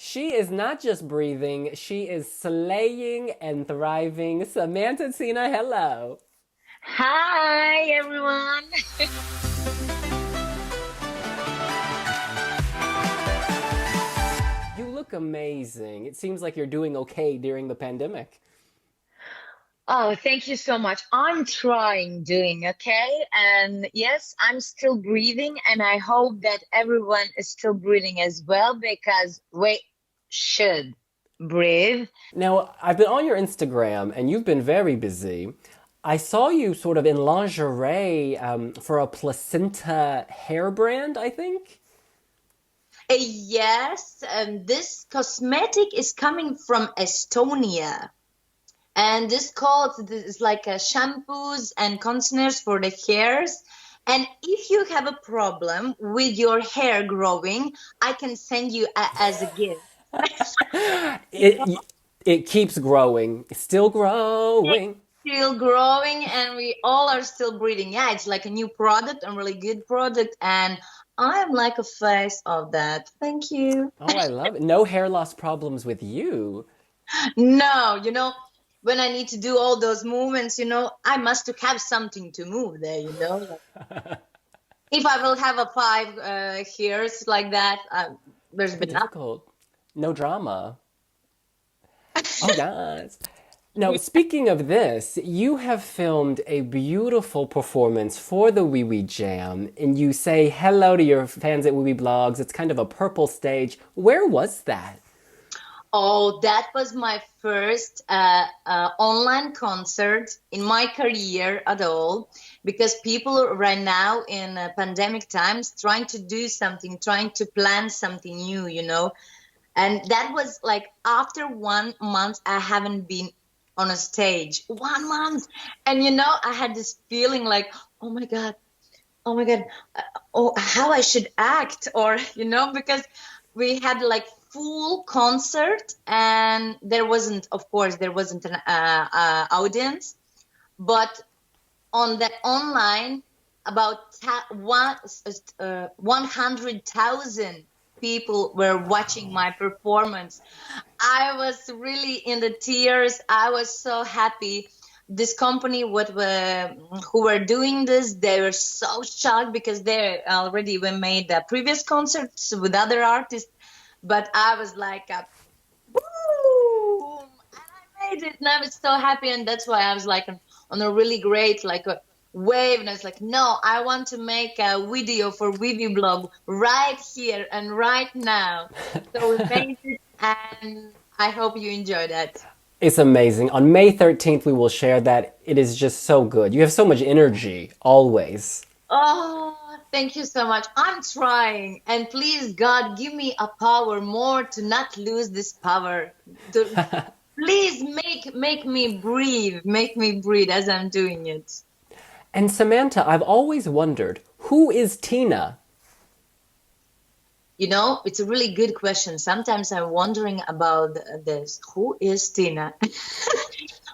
She is not just breathing, she is slaying and thriving. Samanta Tina, hello. Hi, everyone. You look amazing. It seems like you're doing okay during the pandemic. Oh, thank you so much. I'm trying doing okay. And yes, I'm still breathing, and I hope that everyone is still breathing as well because we should breathe. Now, I've been on your Instagram and you've been very busy. I saw you sort of in lingerie for a placenta hair brand, I think. Yes, this cosmetic is coming from Estonia. And this is like shampoos and conditioners for the hairs. And if you have a problem with your hair growing, I can send you as a gift. You know, It it keeps growing. It's still it's growing. still growing, and we all are still breathing. Yeah, it's like a new product, a really good product, and I am like a face of that. Thank you. Oh, I love it. No hair loss problems with you. No, when I need to do all those movements, I must have something to move there, If I will have a five hairs like that, there's Too been nothing. difficult. No drama. Oh, yes. Now, speaking of this, you have filmed a beautiful performance for the Wee Wee Jam, and you say hello to your fans at Wiwibloggs. It's kind of a purple stage. Where was that? Oh, that was my first online concert in my career at all, because people right now in pandemic times trying to do something, trying to plan something new. And that was like after 1 month, I haven't been on a stage. 1 month. And I had this feeling like, oh my God, oh, how I should act, or, because we had like full concert, and of course, there wasn't an audience, but on the online, about 100,000 people were watching my performance. I was really in the tears. I was so happy. This company, who were doing this, they were so shocked because they already we made previous concerts with other artists, but I was like, boom, and I made it, and I was so happy, and that's why I was like on a really great like a wave, and I was like, no, I want to make a video for Wiwiblogg right here and right now. So we made it, and I hope you enjoy that. It's amazing. On May 13th, we will share that. It is just so good. You have so much energy, always. Oh, thank you so much. I'm trying, and please, God, give me a power more to not lose this power. To, please make me breathe as I'm doing it. And Samantha, I've always wondered, who is Tina? It's a really good question. Sometimes I'm wondering about this. Who is Tina?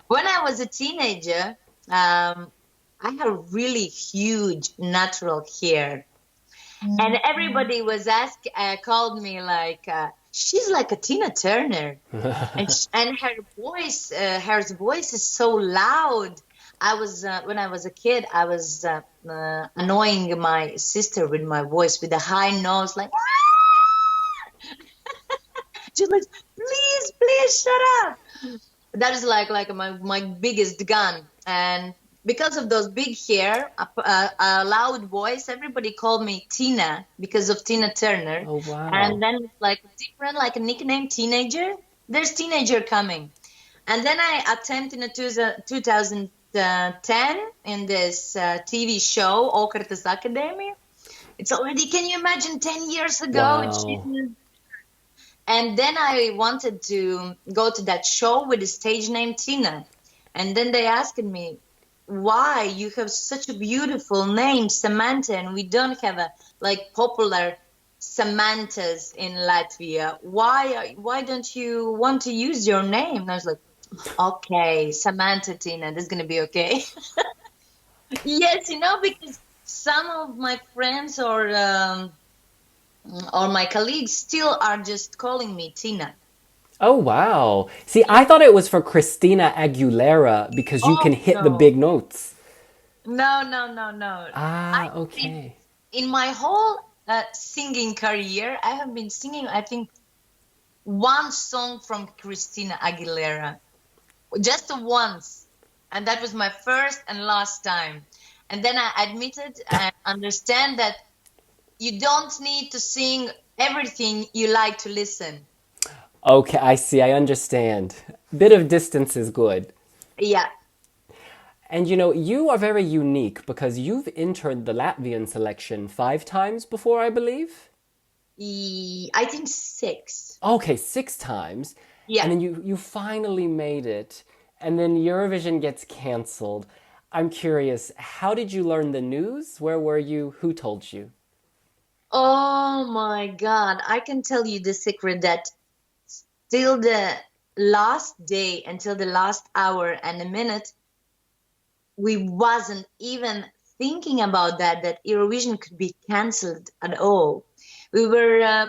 When I was a teenager, I had really huge natural hair, and everybody was called me like, she's like a Tina Turner, and her voice is so loud. When I was a kid, I was annoying my sister with my voice, with a high nose, like. She's like, please, shut up. That is like my biggest gun. And because of those big hair, a loud voice, everybody called me Tina because of Tina Turner. Oh, wow. And then it's like different, like a nickname, teenager. There's teenager coming. And then I attempted in 2010 in this TV show, Okartas Academy. It's already, can you imagine, 10 years ago? Wow. And then I wanted to go to that show with the stage name Tina. And then they asked me, why you have such a beautiful name, Samantha, and we don't have a like popular Samanthas in Latvia. Why don't you want to use your name? And I was like, okay, Samantha Tina, this is gonna be okay. Yes, because some of my friends or or my colleagues still are just calling me Tina. Oh, wow. See, I thought it was for Christina Aguilera because you can Oh hit the no, big notes. no. I Ah, have been okay. in my whole singing career. I have been singing, I think, one song from Christina Aguilera, just once, and that was my first and last time. And then I admitted and understand that you don't need to sing everything you like to listen. Okay, I see. I understand. Bit of distance is good. Yeah, And you are very unique because you've entered the Latvian selection 5 times before, I believe. I think six. Okay, 6 times. Yeah. And then you finally made it. And then Eurovision gets canceled. I'm curious, how did you learn the news? Where were you? Who told you? Oh my God. I can tell you the secret that till the last day, until the last hour and a minute, we wasn't even thinking about that Eurovision could be cancelled at all. We were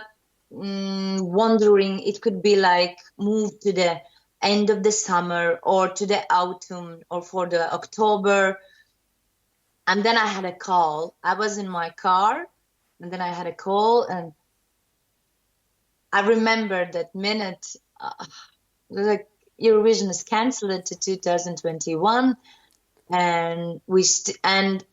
wondering it could be like moved to the end of the summer or to the autumn or for the October. And then I had a call. I was in my car, and then I had a call, and I remember that minute. Like Eurovision is cancelled to 2021, and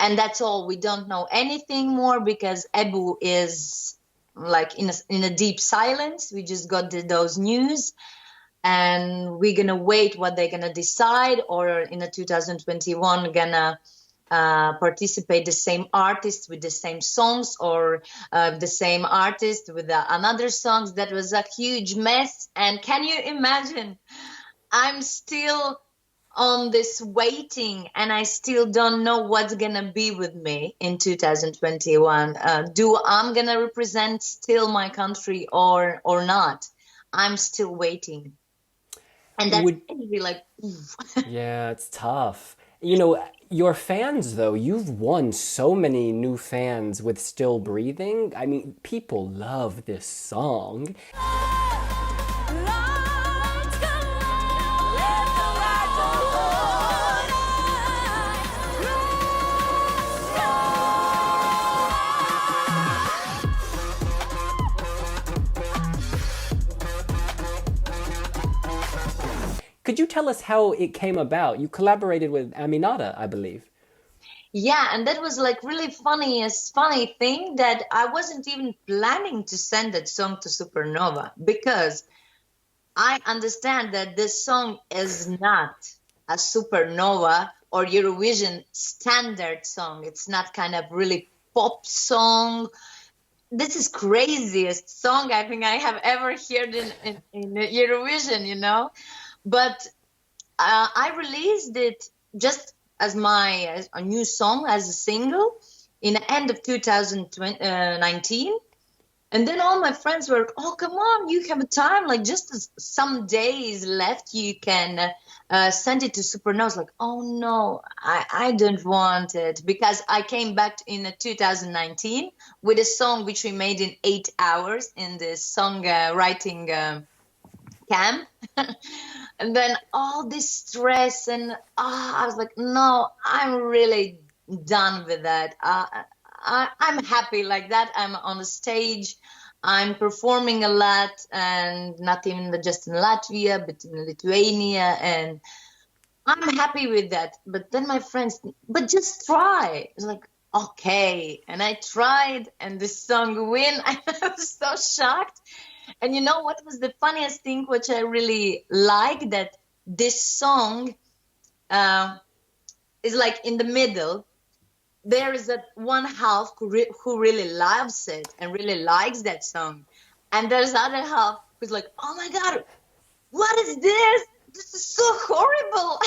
and that's all. We don't know anything more because Ebu is like in a deep silence. We just got those news, and we're gonna wait what they're gonna decide, or in a 2021 gonna participate the same artist with the same songs, or the same artist with another songs. That was a huge mess. And can you imagine? I'm still on this waiting, and I still don't know what's gonna be with me in 2021. Do I'm gonna represent still my country or not? I'm still waiting, and that's Would really like, oof. Yeah, it's tough. Your fans though, you've won so many new fans with Still Breathing. I mean, people love this song. Could you tell us how it came about? You collaborated with Aminata, I believe. Yeah, and that was like really funny thing that I wasn't even planning to send that song to Supernova because I understand that this song is not a Supernova or Eurovision standard song. It's not kind of really pop song. This is craziest song I think I have ever heard in Eurovision, you know. But I released it just as as a new song as a single in the end of 2019. And then all my friends were, oh, come on, you have a time, like just some days left, you can send it to Supernova. I was like, oh no, I don't want it because I came back in 2019 with a song which we made in 8 hours in this song writing camp. And then all this stress and I was like, no, I'm really done with that. I'm happy like that. I'm on the stage. I'm performing a lot, and not even just in Latvia, but in Lithuania, and I'm happy with that. But then my friends, but just try. It's like, okay, and I tried, and the song win. I was so shocked. And you know what was the funniest thing, which I really like, that this song uh, is like in the middle. There is that one half who really loves it and really likes that song, and there's other half who's like, "Oh my God, what is this? This is so horrible."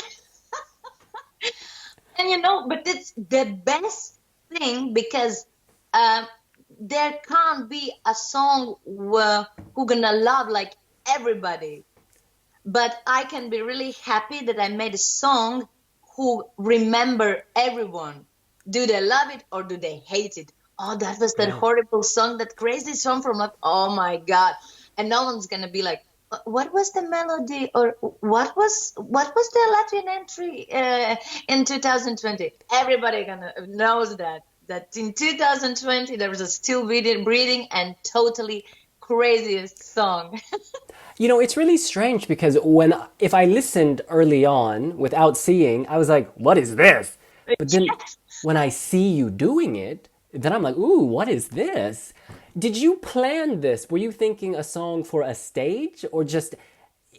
And but it's the best thing because um, there can't be a song who gonna love like everybody. But I can be really happy that I made a song who remember everyone. Do they love it or do they hate it? oh, that was that Yeah. horrible song, that crazy song from like, oh my God. And no one's gonna be like, what was the melody, or what was the Latvian entry in 2020? Everybody gonna knows that in 2020 there was a still breathing and totally craziest song. You know, it's really strange because if I listened early on without seeing, I was like, what is this? But then when I see you doing it, then I'm like, ooh, what is this? Did you plan this? Were you thinking a song for a stage, or just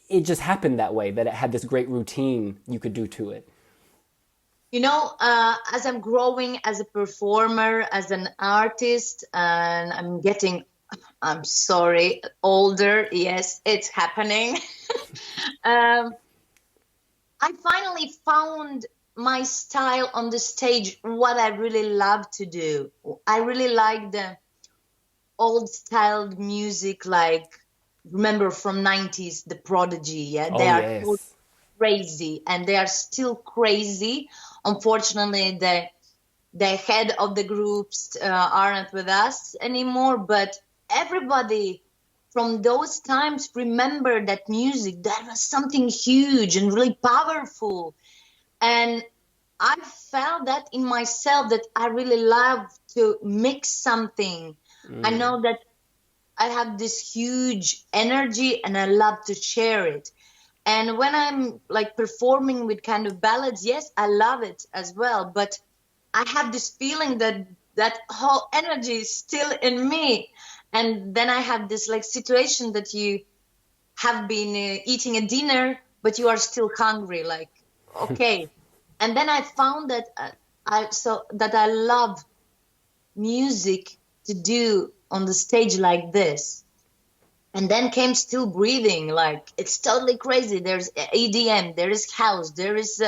it just happened that way, that it had this great routine you could do to it? As I'm growing as a performer, as an artist, and I'm sorry, older. Yes, it's happening. um, I finally found my style on the stage, what I really love to do. I really like the old styled music, like, remember from 90s, the Prodigy. Yeah, Oh, they are so yes. crazy, and they are still crazy. Unfortunately, the head of the groups aren't with us anymore, but everybody from those times remember that music. That was something huge and really powerful. And I felt that in myself, that I really love to mix something. I know that I have this huge energy and I love to share it. And when I'm like performing with kind of ballads, yes, I love it as well. But I have this feeling that that whole energy is still in me. And then I have this like situation that you have been eating a dinner, but you are still hungry. Like, okay. And then I found that I love music to do on the stage like this. And then came Still Breathing. Like, it's totally crazy. There's EDM, there is house, there is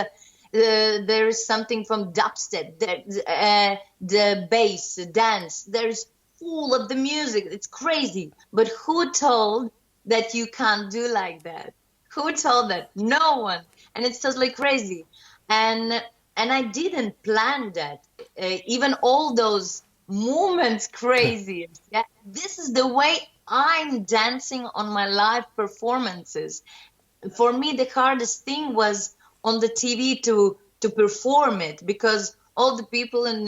something from dubstep, the bass, the dance. There's full of the music. It's crazy. But who told that you can't do like that? Who told that? No one. And it's totally crazy. And and I didn't plan that. Even all those movements, crazy. Yeah, this is the way I'm dancing on my live performances. For me, the hardest thing was on the TV to perform it, because all the people in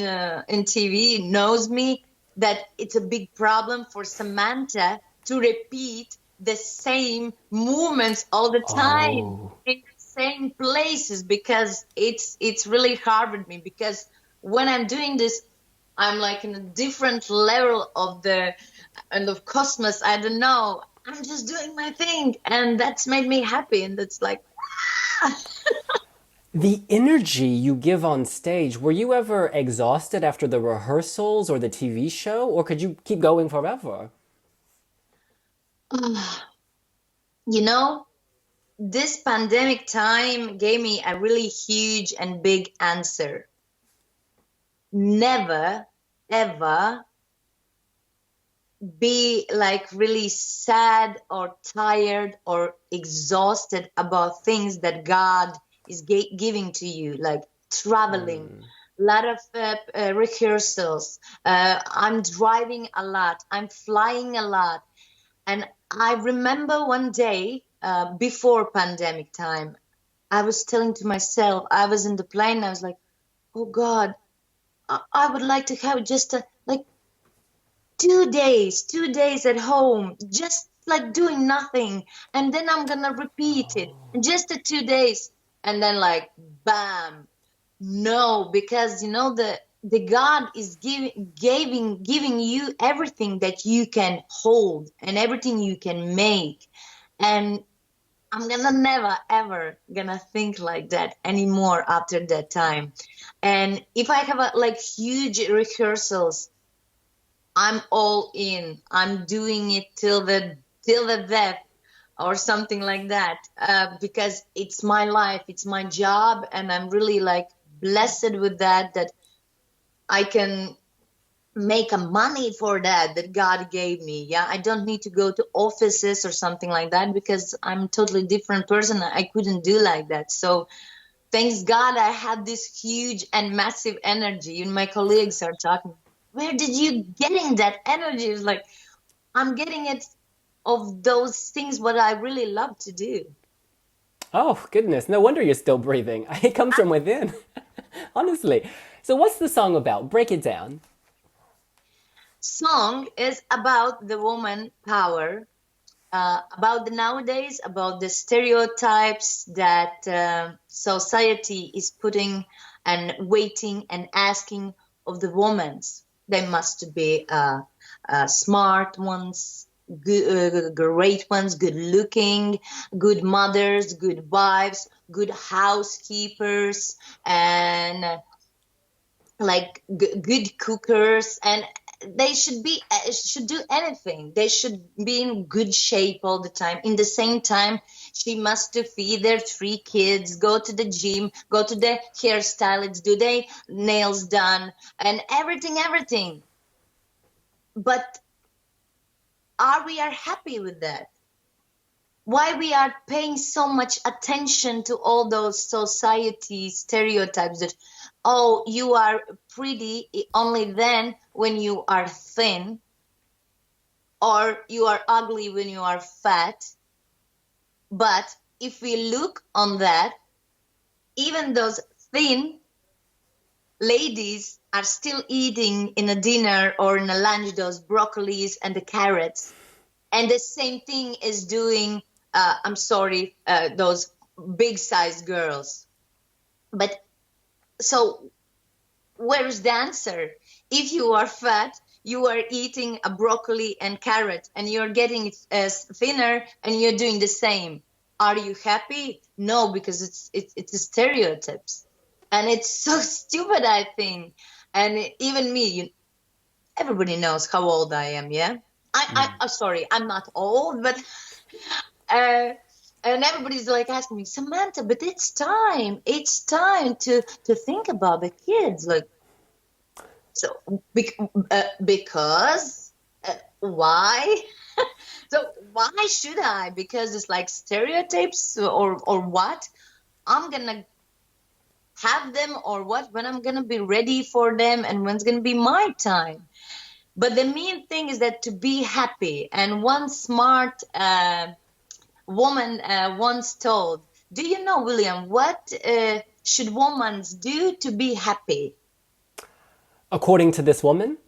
TV knows me, that it's a big problem for Samantha to repeat the same movements all the time Oh. in the same places, because it's really hard with me, because when I'm doing this, I'm like in a different level of the and of cosmos. I don't know. I'm just doing my thing, and that's made me happy. And that's like, The energy you give on stage, were you ever exhausted after the rehearsals or the TV show, or could you keep going forever? you know, this pandemic time gave me a really huge and big answer. Never, ever be like really sad or tired or exhausted about things that God is giving to you, like traveling, a lot of rehearsals. I'm driving a lot, I'm flying a lot. And I remember one day before pandemic time, I was telling to myself, I was in the plane, I was like, oh God, I would like to have just a like 2 days at home, just like doing nothing. And then I'm gonna repeat it. And just the 2 days. And then like bam. No, because the God is giving you everything that you can hold and everything you can make. And I'm gonna never ever gonna think like that anymore after that time. And if I have like huge rehearsals, I'm all in. I'm doing it till the death or something like that, because it's my life, it's my job, and I'm really like blessed with that, that I can make a money for that God gave me. Yeah, I don't need to go to offices or something like that, because I'm a totally different person. I couldn't do like that. So thanks God I had this huge and massive energy. And my colleagues are talking. where did you getting that energy? It's like, I'm getting it of those things what I really love to do. Oh, goodness. No wonder you're still breathing. It comes from within. Honestly. So, what's the song about? Break it down. Song is about the woman power, about the nowadays, about the stereotypes that society is putting and waiting and asking of the women. They must be smart ones, good, great ones, good looking, good mothers, good wives, good housekeepers, and like good cookers, and they should be should do anything. They should be in good shape all the time. In the same time, she must to feed their 3 kids, go to the gym, go to the hairstylist, do their nails done, and everything. But are happy with that? Why we are paying so much attention to all those society stereotypes that, oh, you are pretty only then when you are thin, or you are ugly when you are fat. But if we look on that, even those thin ladies are still eating in a dinner or in a lunch those broccolis and the carrots. And the same thing is doing, I'm sorry, those big size girls. But so where's the answer? If you are fat, you are eating a broccoli and carrot, and you're getting thinner, and you're doing the same. Are you happy? No, because it's a stereotypes, and it's so stupid, I think. And even me, everybody knows how old I am. Yeah, I'm sorry, I'm not old, but uh, and everybody's like asking me, Samantha, but it's time to think about the kids, like. So because why? So why should I? Because it's like stereotypes, or what? I'm gonna have them, or what? When I'm gonna be ready for them, and when's gonna be my time? But the main thing is that to be happy. And one smart woman once told, "Do you know, William, what should women do to be happy?" According to this woman,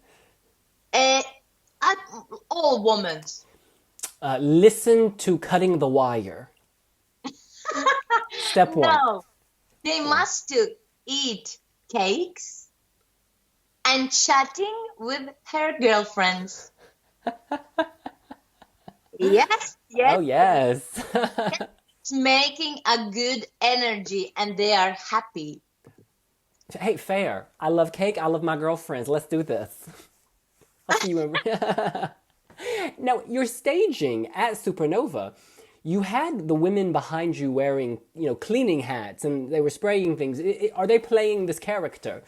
Uh, all women. listen to Cutting the Wire. Step one. No, they must to eat cakes and chatting with her girlfriends. Yes, Oh, yes, yes. it's making a good energy, and they are happy. Hey, fair. I love cake. I love my girlfriends. Let's do this. I'll see you in. Now, you're staging at Supernova. You had the women behind you wearing, cleaning hats, and they were spraying things. Are they playing this character?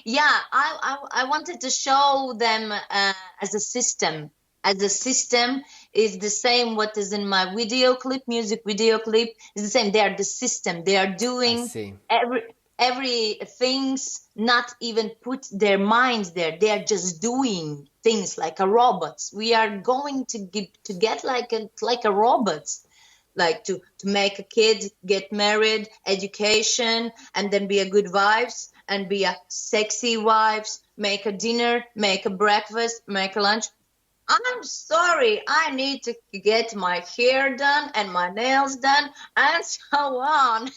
Yeah, I wanted to show them as a system. As a system is the same what is in my video clip, music video clip is the same. They are the system. They are I doing see. every things, not even put their minds there. They are just doing things like a robots. We are going to get like a robots, like to make a kid, get married, education, and then be a good wives and be a sexy wives, make a dinner, make a breakfast, make a lunch. I'm sorry, I need to get my hair done and my nails done and so on.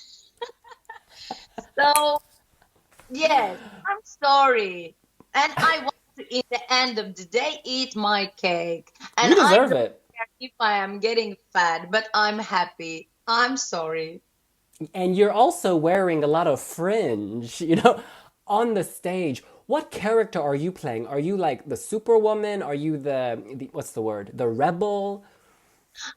So yes, I'm sorry. And I want to, in the end of the day, eat my cake. And You I deserve don't it. care if I am getting fat, but I'm happy. I'm sorry. And you're also wearing a lot of fringe, on the stage. What character are you playing? Are you like the superwoman? Are you the what's the word? The rebel?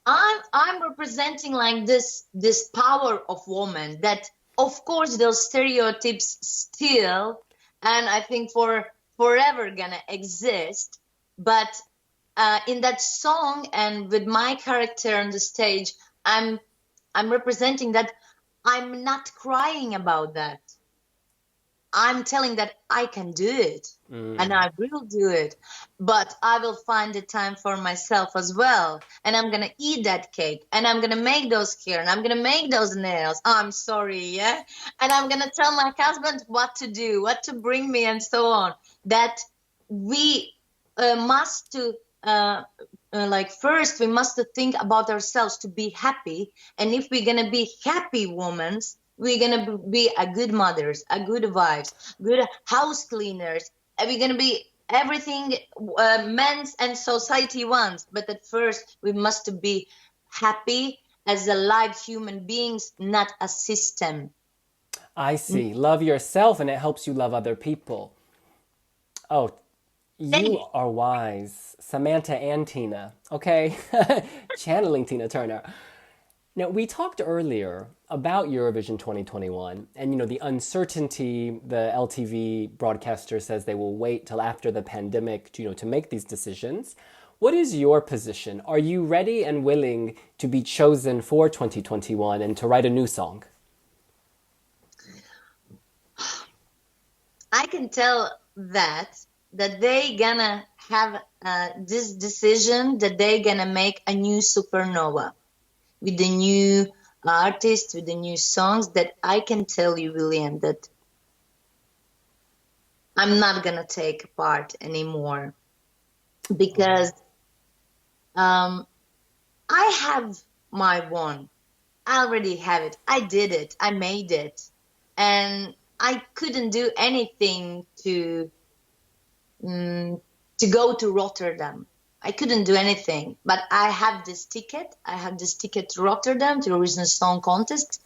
I'm representing like this power of woman that, of course, those stereotypes still, and I think for forever gonna exist. But in that song and with my character on the stage, I'm representing that. I'm not crying about that. I'm telling that I can do it, and I will do it, but I will find the time for myself as well, and I'm gonna eat that cake, and I'm gonna make those hair, and I'm gonna make those nails. I'm sorry, yeah, and I'm gonna tell my husband what to do, what to bring me, and so on. That we must to like first we must think about ourselves to be happy, and if we're gonna be happy women, we're gonna be a good mothers, a good wives, good house cleaners, and we're gonna be everything men's and society wants. But at first we must be happy as a live human beings, not a system. I see. Love yourself and it helps you love other people. Oh, you are wise. Samantha and Tina. Okay. Channeling Tina Turner. Now, we talked earlier about Eurovision 2021 and, the uncertainty. The LTV broadcaster says they will wait till after the pandemic to make these decisions. What is your position? Are you ready and willing to be chosen for 2021 and to write a new song? I can tell that they gonna have this decision, that they gonna make a new Supernova with the new artists, with the new songs. That I can tell you, William, that I'm not gonna take part anymore, because I have my one. I already have it. I did it. I made it, and I couldn't do anything to go to Rotterdam. I couldn't do anything, but I have this ticket. I have this ticket to Rotterdam, to the Eurovision Song Contest,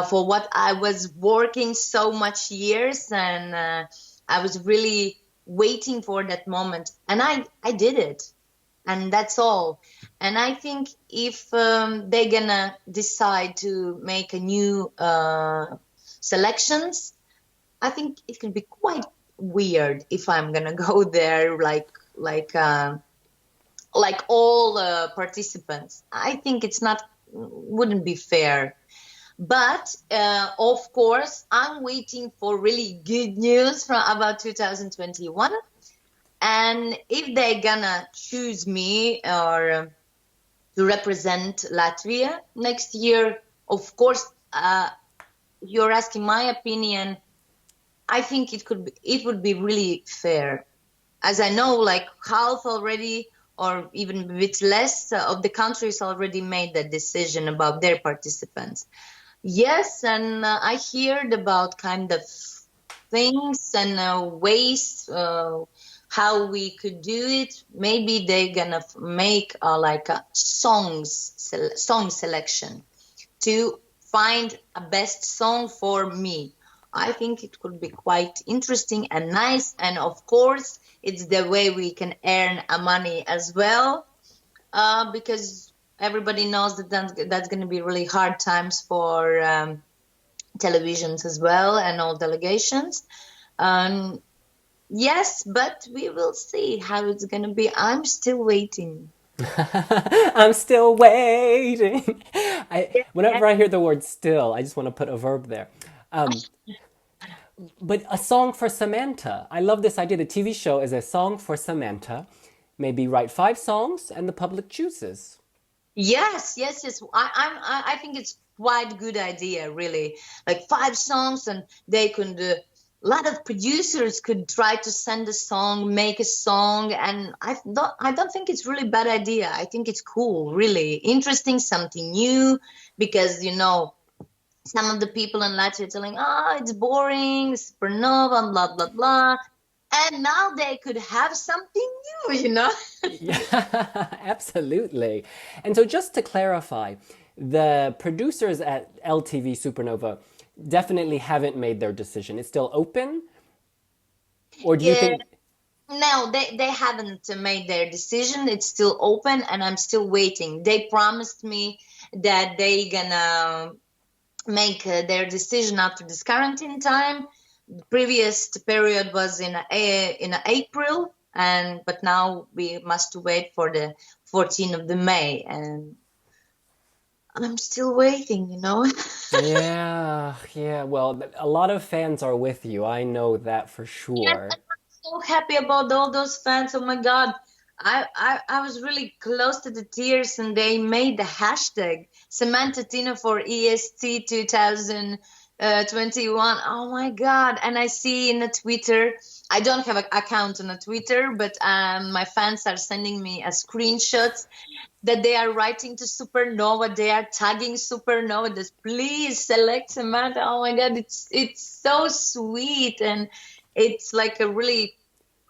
for what I was working so much years, and I was really waiting for that moment, and I did it, and that's all. And I think if they're gonna decide to make a new selections, I think it could be quite weird if I'm gonna go there like all participants. I think it's not, wouldn't be fair. But of course, I'm waiting for really good news from about 2021. And if they're gonna choose me or to represent Latvia next year, of course, you're asking my opinion. I think it would be really fair, as I know, like half already, or even a bit less of the countries already made that decision about their participants. Yes, and I heard about kind of things and ways how we could do it. Maybe they're gonna make like a song selection to find a best song for me. I think it could be quite interesting and nice, and of course it's the way we can earn a money as well, because everybody knows that that's going to be really hard times for televisions as well and all delegations. Yes, but we will see how it's going to be. I'm still waiting. I'm still waiting. Yeah. Whenever I hear the word still, I just want to put a verb there. But a song for Samantha. I love this idea. The TV show is a song for Samantha. Maybe write 5 songs and the public chooses. Yes, yes, yes. I think it's quite a good idea, really. Like 5 songs, and they could. A lot of producers could try to send a song, make a song, and I don't think it's really bad idea. I think it's cool, really interesting, something new, because some of the people in Latvia are telling, it's boring, Supernova, blah blah blah, and now they could have something new. Yeah, absolutely. And so just to clarify, the producers at LTV Supernova definitely haven't made their decision. It's still open? Or do you Yeah. think... No, they haven't made their decision. It's still open, and I'm still waiting. They promised me that they gonna make their decision after this quarantine time. The previous period was in April, but now we must wait for the 14th of the May. And I'm still waiting, you know. Yeah, yeah. Well, a lot of fans are with you. I know that for Yes, sure. and I'm so happy about all those fans. Oh my God. I was really close to the tears and they made the hashtag Samanta Tina for EST 2021. Oh my God. And I see in the Twitter, I don't have an account on a Twitter, but my fans are sending me a screenshots that they are writing to Supernova. They are tagging Supernova. Just please select Samantha. Oh my God, it's so sweet and it's like a really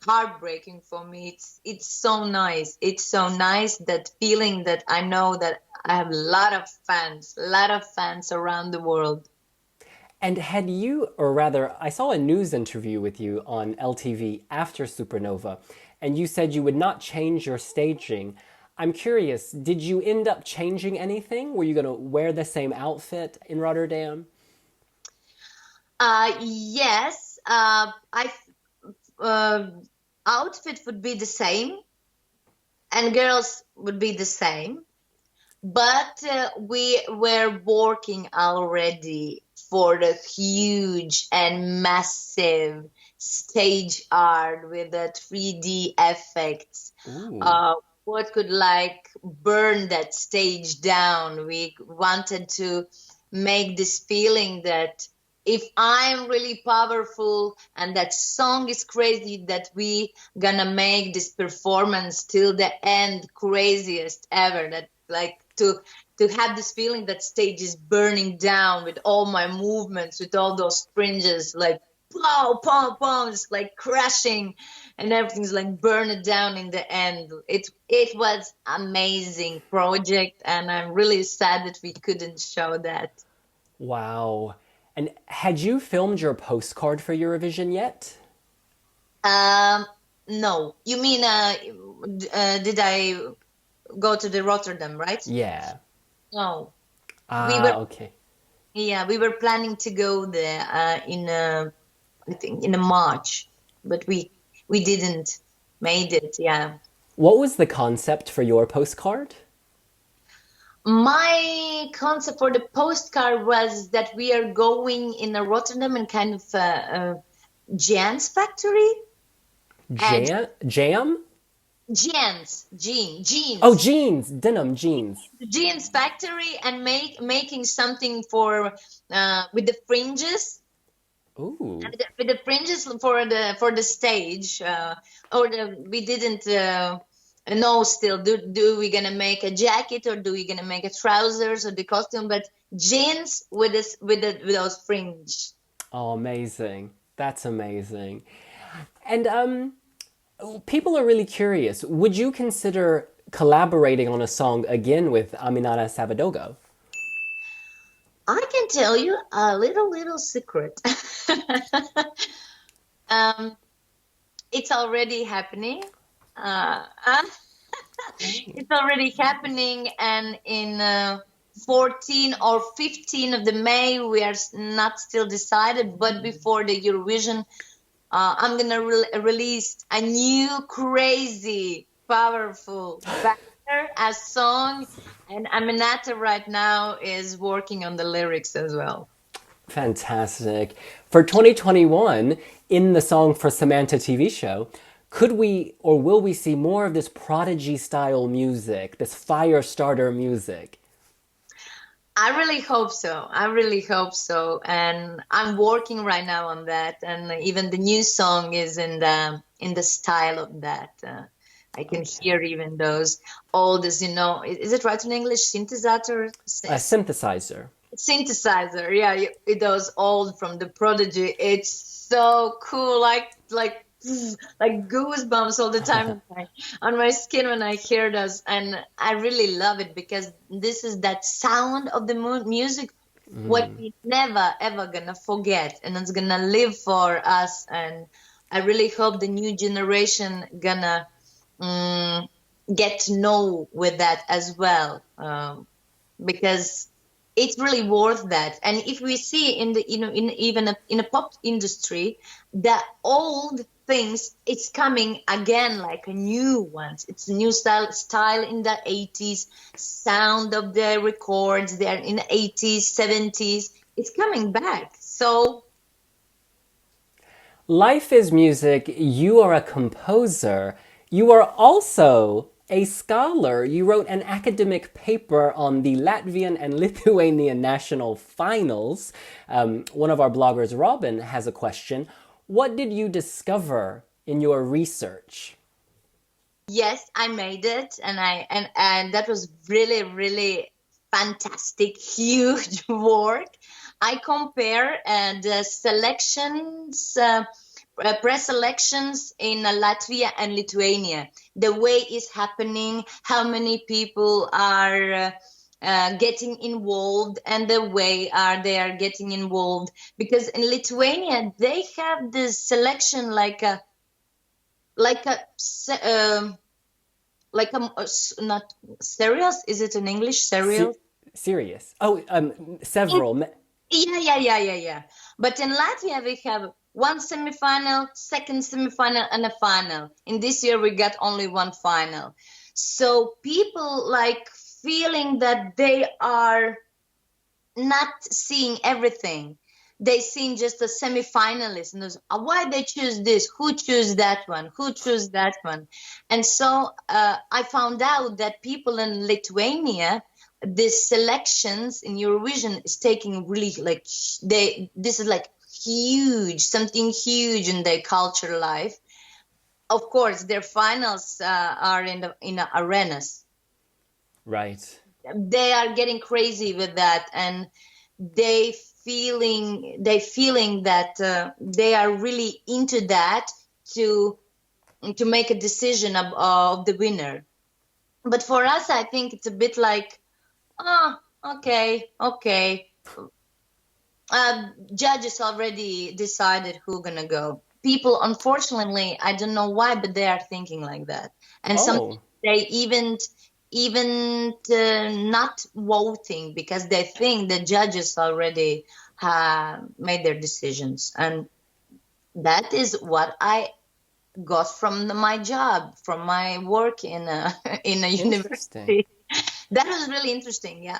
heartbreaking for me. It's so nice. It's so nice that feeling that I know that I have a lot of fans around the world. And had you, or rather, I saw a news interview with you on LTV after Supernova, and you said you would not change your staging. I'm curious, did you end up changing anything? Were you going to wear the same outfit in Rotterdam? Yes, I uh, outfit would be the same, and girls would be the same. But we were working already for the huge and massive stage art with the 3D effects. Ooh. Uh, what could like burn that stage down? We wanted to make this feeling that if I'm really powerful and that song is crazy, that we gonna make this performance till the end craziest ever. That like to have this feeling that stage is burning down with all my movements, with all those fringes, like pow, pow, pow, just like crashing, and everything's like burned down in the end. It was amazing project, and I'm really sad that we couldn't show that. Wow. And had you filmed your postcard for Eurovision yet? Um, no, you mean did I go to the Rotterdam, right? Yeah. No, we were Ah, okay. yeah, we were planning to go there in I think in a March, but we didn't made it. Yeah, What was the concept for your postcard? my concept for the postcard was that we are going in a Rotterdam and kind of Jan's factory and Jam? Oh, jeans jeans, denim jeans. jeans factory and making something for with the fringes Ooh. and with the fringes for the stage or we didn't know still do we gonna make a jacket or do we gonna make a trousers or the costume, but jeans with this with those fringe. Oh, amazing. That's amazing. And people are really curious. Would you consider collaborating on a song again with Aminata Savadogo? I can tell you a little secret. um, it's already happening. Uh, it's already happening, and in 14 or 15 of the May, we are not still decided, but before the Eurovision, I'm gonna release a new crazy, powerful banger, a song, and Aminata right now is working on the lyrics as well. Fantastic. For 2021, in the song for Samantha TV show, could we or will we see more of this prodigy style music, this fire starter music? I really hope so. I really hope so. And I'm working right now on that. And even the new song is in the style of that. I can Okay. hear even those old, as you know, is it right in English? Synthesizer? A synthesizer. Synthesizer. Yeah, those old from the Prodigy. It's so cool. Like goosebumps all the time on my skin when I hear those, and I really love it because this is that sound of the music what we never ever gonna forget, and it's gonna live for us. And I really hope the new generation gonna um, get to know with that as well, because it's really worth that. And if we see in the, in even in a pop industry, the old things, it's coming again like a new ones. It's a new style in the 80s, sound of the records there in the 80s, 70s. It's coming back. So Life is music. You are a composer. You are also a scholar. You wrote an academic paper on the Latvian and Lithuanian national finals. One of our bloggers, Robin, has a question. What did you discover in your research? yes, I made it, and and that was really, really fantastic, huge work. I compare the selections, pre-selections in Latvia and Lithuania. The way it's happening, how many people are getting involved, and the way they are getting involved. Because in Lithuania, they have this selection like a not serials. Is it in English? Serials? Se- Serious. Oh, In- several. yeah. But in Latvia, we have one semifinal, second semifinal, and a final. In this year, we got only one final. So people like feeling that they are not seeing everything. They seen just a semi-finalist, and why they choose this, who choose that one, who choose that one. And so I found out that people in Lithuania, these selections in Eurovision is taking really like this is like huge, something huge in their culture life. Of course, their finals are in the arenas. Right. They are getting crazy with that, and they feeling that they are really into that to make a decision of the winner. But for us, I think it's a bit like, oh, okay, judges already decided who gonna go. People, unfortunately, I don't know why, but they are thinking like that, and some Oh. they even not voting because they think the judges already have made their decisions, and that is what I got from my job, from my work in a in a Interesting. university. That was really interesting. Yeah.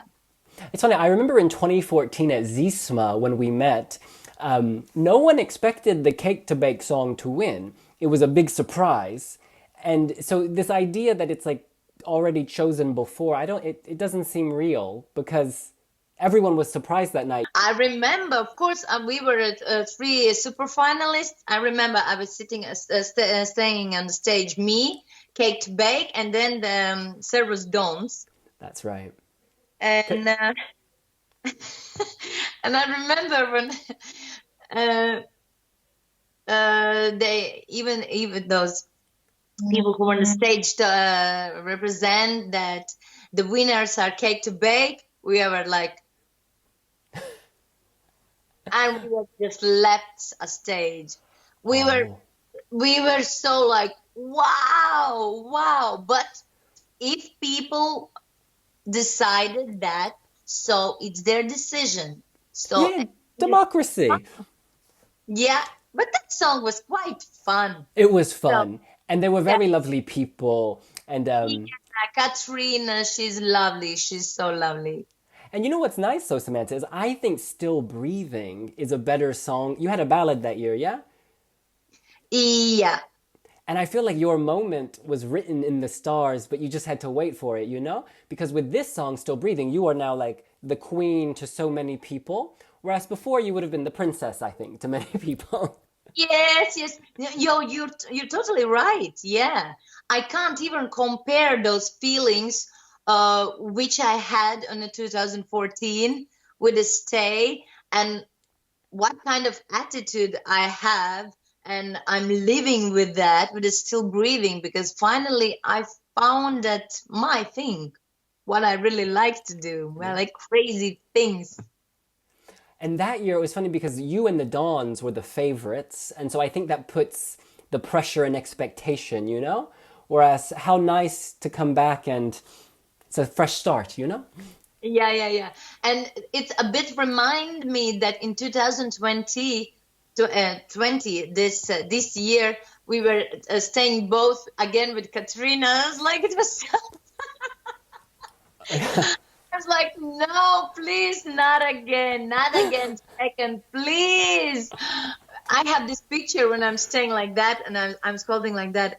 It's funny, I remember in 2014 at Zisma when we met, no one expected the Cake to Bake song to win. It was a big surprise. And so this idea that it's like already chosen before, it doesn't seem real because everyone was surprised that night. I remember, of course, we were at three super finalists. I remember I was sitting, staying on the stage, me, Cake to Bake, and then the Servus Dons. That's right. And and I remember when they even those people who were on the stage to represent that the winners are Cake to Bake. We were like, and we were just left a stage. We were Oh. we were so like, wow. But if people decided that, so it's their decision. So Yeah, democracy. yeah, but that song was quite fun. It was So fun. And they were yeah, very lovely people. yeah, Katrina, she's lovely. She's so lovely. And you know what's nice though, Samantha, is I think Still Breathing is a better song. You had a ballad that year, yeah? Yeah, And I feel like your moment was written in the stars, but you just had to wait for it, you know? Because with this song, Still Breathing, you are now like the queen to so many people. Whereas before, you would have been the princess, I think, to many people. yes. Yo, you're totally right. Yeah, I can't even compare those feelings, which I had on the 2014 with the stay, and what kind of attitude I have, and I'm living with that, but it's still breathing because finally I found that my thing, what I really like to do. Well, Yeah. like crazy things. And that year, it was funny because you and the Dons were the favorites. And so I think that puts the pressure and expectation, you know? Whereas how nice to come back and it's a fresh start, you know? Yeah, yeah, yeah. And it's a bit remind me that in 2020 this year we were staying both again with Katrina. I was like, it was I was like, no, please, not again, not again, second, please. I have this picture when I'm staying like that and I'm scolding like that.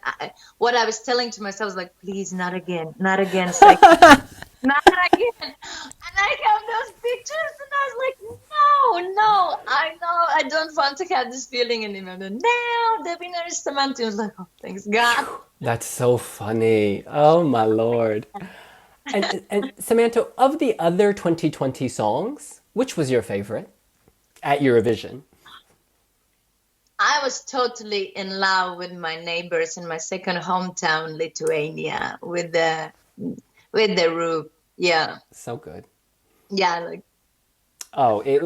What I was telling to myself was like, please, not again, second, not again. And I have those pictures and I was like, no, no, I know I don't want to have this feeling anymore. And now the winner is Samantha. I was like, oh, thanks God. That's so funny. Oh my lord. And Samantha, of the other 2020 songs, which was your favorite at Eurovision? I was totally in love with my neighbors in my second hometown, Lithuania, with the roof. Yeah, So good. yeah. Like Oh, it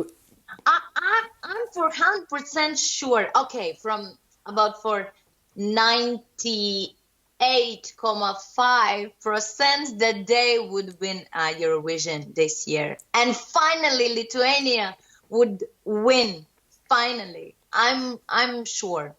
I'm for 100% sure. Okay, from about for 98.5% that they would win Eurovision this year, and finally Lithuania would win. Finally, I'm sure.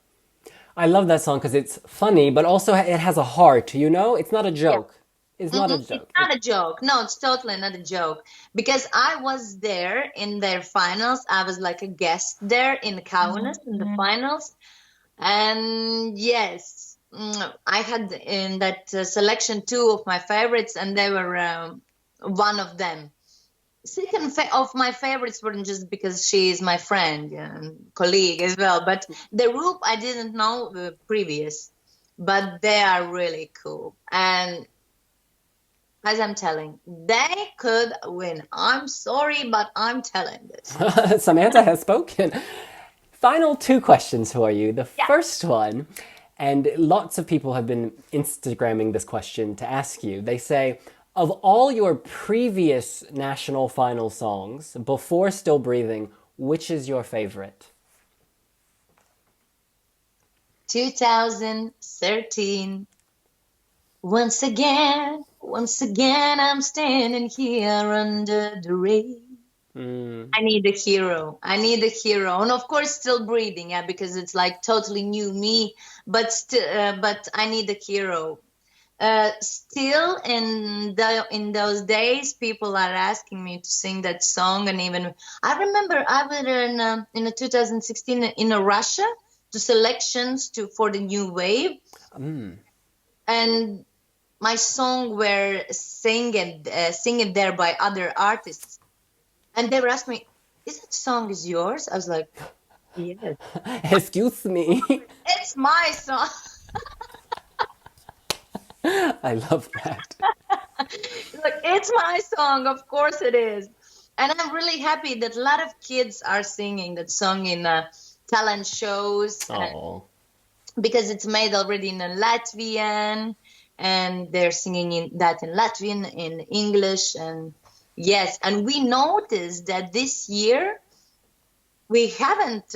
I love that song because it's funny, but also it has a heart, you know? It's not a Yeah. joke. It's not a It's joke. not a joke. No, it's totally not a joke. Because I was there in their finals. I was like a guest there in Kaunas in the finals. And yes, I had in that selection two of my favorites, and they were one of them. Second of my favorites weren't just because she is my friend and colleague as well, but the group I didn't know previous, but they are really cool. And as I'm telling, they could win. I'm sorry, but I'm telling this. Samantha has spoken. Final two questions for you. The Yeah. first one, and lots of people have been Instagramming this question to ask you. They say, of all your previous national final songs before Still Breathing, which is your favorite? 2013. Once again, I'm standing here under the rain. I need a hero. I need a hero, and of course, still breathing. Yeah, because it's like totally new me. But but I need a hero. Still, in those days, people are asking me to sing that song, and even I remember I was in 2016 in Russia to selections to for the new wave, and my song were singing there by other artists, and they were asking me, "Is that song is yours?" I was like, "Yes, Excuse me. it's my song." I love that. Like, it's my song, of course it is. And I'm really happy that a lot of kids are singing that song in talent shows Oh. because it's made already in a Latvian, and they're singing that in Latvian, in English, and yes. And we noticed that this year we haven't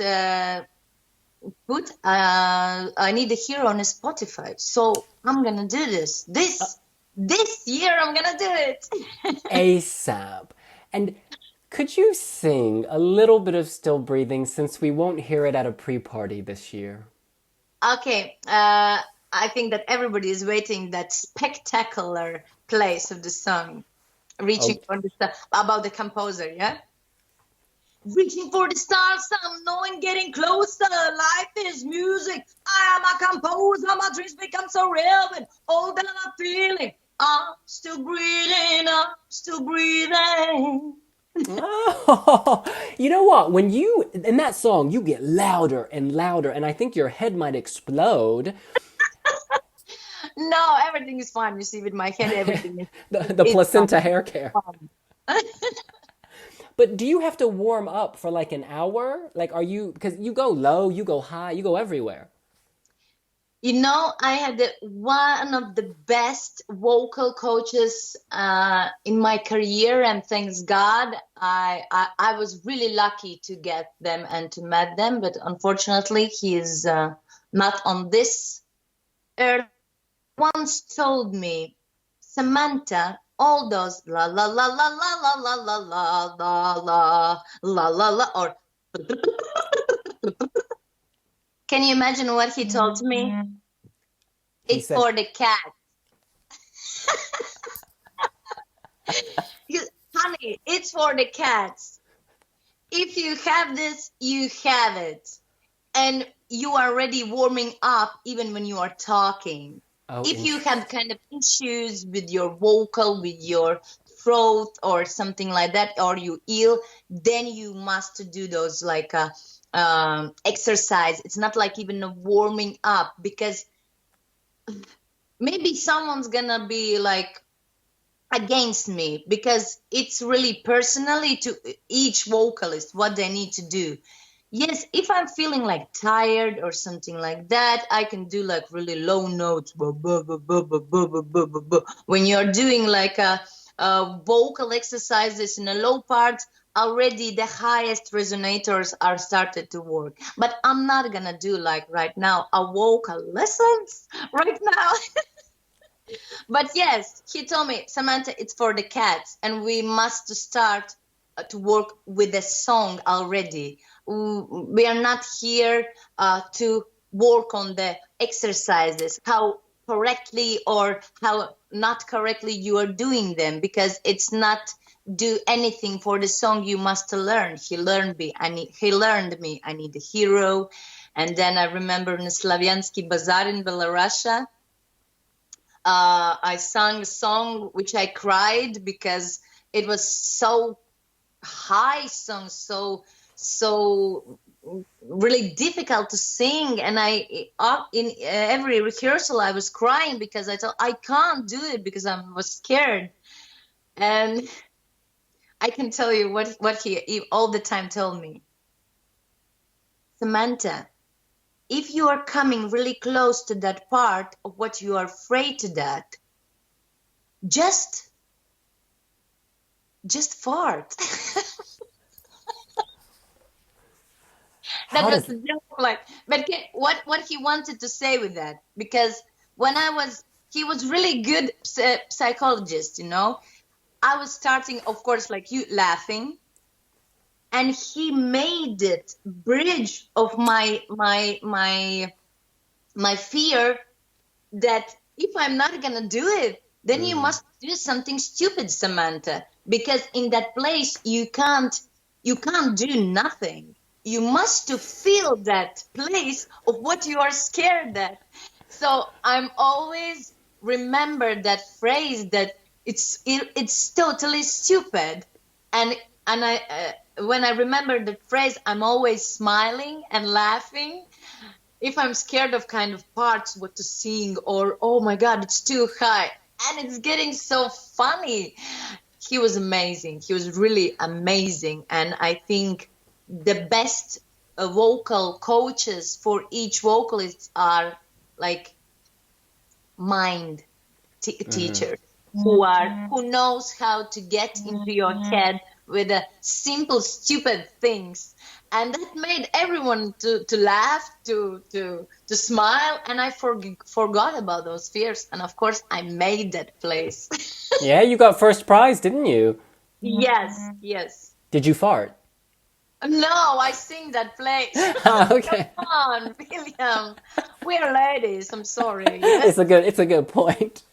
put I Need a Hero on Spotify. So I'm gonna do this year. I'm gonna do it. ASAP. And could you sing a little bit of Still Breathing since we won't hear it at a pre party this year? Okay, I think that everybody is waiting that spectacular place of the song, reaching Oh, for the star, about the composer, yeah? Reaching for the stars, I'm knowing getting closer. Life is music. I am a composer. My dreams become so real with all that I'm feeling. I'm still breathing. I'm still breathing. oh, you know what? When you, in that song, you get louder and louder, and I think your head might explode. No, everything is fine. You see, with my head, everything The is placenta hair care. fine. But do you have to warm up for like an hour? Like, are you, because you go low, you go high, you go everywhere. You know, I had one of the best vocal coaches in my career, and thanks God, I was really lucky to get them and to meet them. But unfortunately, he is not on this earth. Once told me, Samantha, all those la la la la la la la la la la la la la la, or can you imagine what he told me? He It's said, for the cat. Honey, it's for the cats. If you have this, you have it. And you are already warming up even when you are talking. "Oh, If you have kind of issues with your vocal, with your throat or something like that, or you ill, then you must do those like exercise. It's not like even a warming up, because maybe someone's gonna be like against me, because it's really personally to each vocalist what they need to do. Yes, if I'm feeling like tired or something like that, I can do like really low notes. When you're doing like a vocal exercises in a low part, already the highest resonators are started to work. But I'm not gonna do like right now a vocal lessons right now. But yes, he told me, Samantha, it's for the cats, and we must start to work with the song already. We are not here to work on the exercises, how correctly or how not correctly you are doing them, because it's not do anything for the song. You must learn. He learned me. He learned me. I need a hero. And then I remember in Slaviansky Bazaar in Belarus, I sang a song which I cried because it was so high song, so really difficult to sing, and I in every rehearsal I was crying because I thought I can't do it because I was scared. And I can tell you what he all the time told me, Samantha, if you are coming really close to that part of what you are afraid to that, just fart. That how was does a joke, like, but what he wanted to say with that? Because when he was really good psychologist, you know. I was starting, of course, like you, laughing, and he made it bridge of my fear that if I'm not gonna do it, then you must do something stupid, Samantha, because in that place you can't do nothing. You must to feel that place of what you are scared at. So I'm always remember that phrase that it's totally stupid, and I when I remember the phrase, I'm always smiling and laughing if I'm scared of kind of parts, what to sing, or oh my God, it's too high and it's getting so funny. He was amazing. He was really amazing. And I think the best vocal coaches for each vocalist are like mind teachers who knows how to get into your head with a simple stupid things, and that made everyone to laugh, to smile, and I forgot about those fears, and of course I made that place. yeah, you got first prize, didn't you? Yes, yes. Did you fart? No, I sing that place. Okay. Come on, William. We're ladies. I'm sorry. Yes. It's a good point.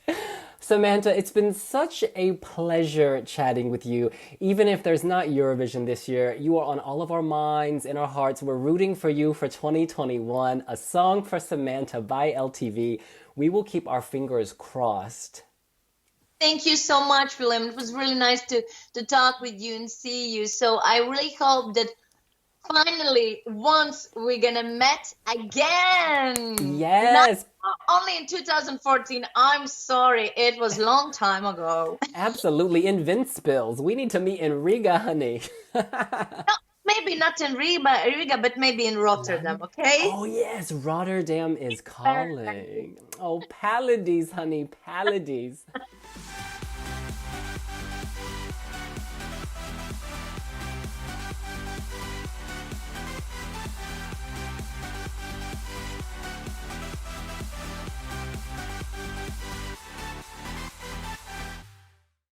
Samantha, it's been such a pleasure chatting with you. Even if there's not Eurovision this year, you are on all of our minds, in our hearts. We're rooting for you for 2021. A Song for Samantha by LTV. We will keep our fingers crossed. Thank you so much, William. It was really nice to talk with you and see you. So I really hope that finally once we're gonna meet again. Not Yes, only in 2014. I'm sorry, it was a long time ago. absolutely. In Vince we need to meet in Riga, honey. No, maybe not in Riga, but maybe in Rotterdam. Okay. Oh, yes, Rotterdam is calling. Oh, Palladies, honey, Palladies.